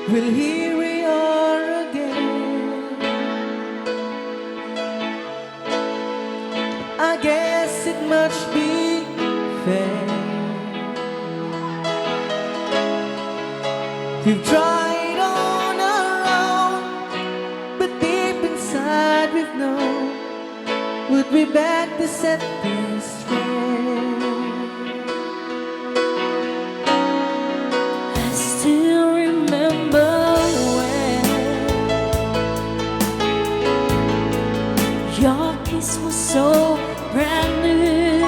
Well, here we are again. I guess it must be fair. We've tried on our own, but deep inside we've known we'd be back to set things straight. I still remember when your kiss was so brand new.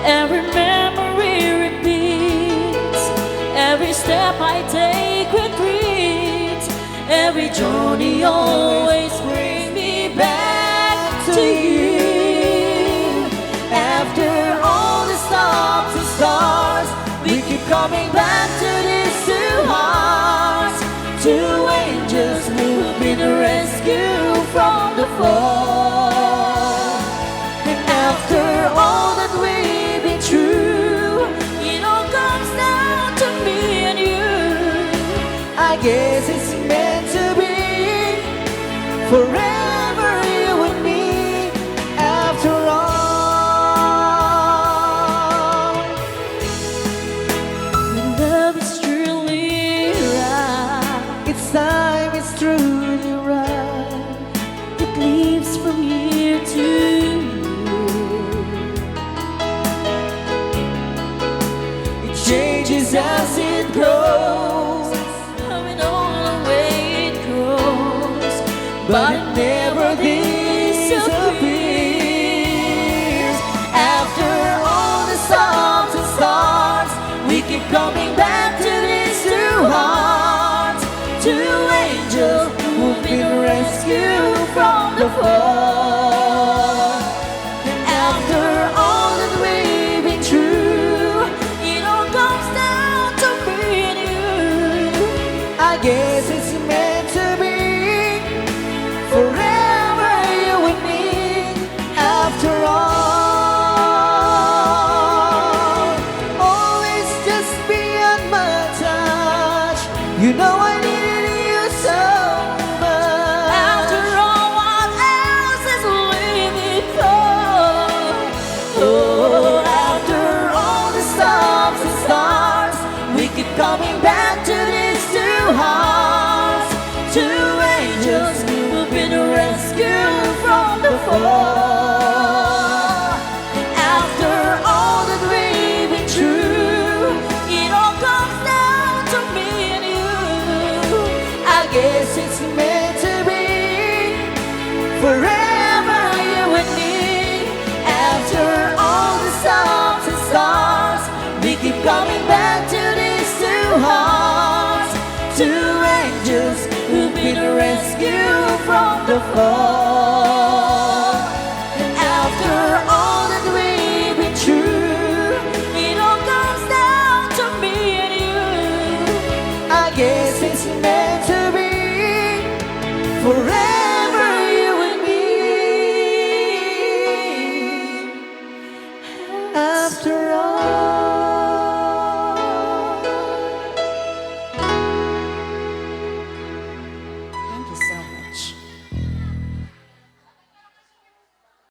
Every memory repeats, every step I take retreats, every journey always brings me back to you. After all the stops and starts, we keep coming back to these two hearts, two angels who've been rescued from the fall. And after all that we've been through, it all comes down to me and you. I guess it's meant to be forever, you and me. After all, When love is truly right, it's time, it's truly right. it leaves from here to It changes as it grows, coming all the way it grows, but it never disappears. After all the stops and starts, we keep coming back to these two hearts, two angels who've been rescued from the fall. And after all that we've been through, it all comes down to me and you. I guess it's meant to be forever, you and me. After all, always just beyond my touch. You know I needed you so much. After all, what else is living for? Oh, after all the stops and starts, we keep coming back to these two hearts, two angels who've been rescued from the fall. After all that we've been through, It all comes down to me and you. I guess it's meant to be forever, you and me. After all the stops and starts, we keep coming back to these two hearts, two angels who've been rescued from the fall.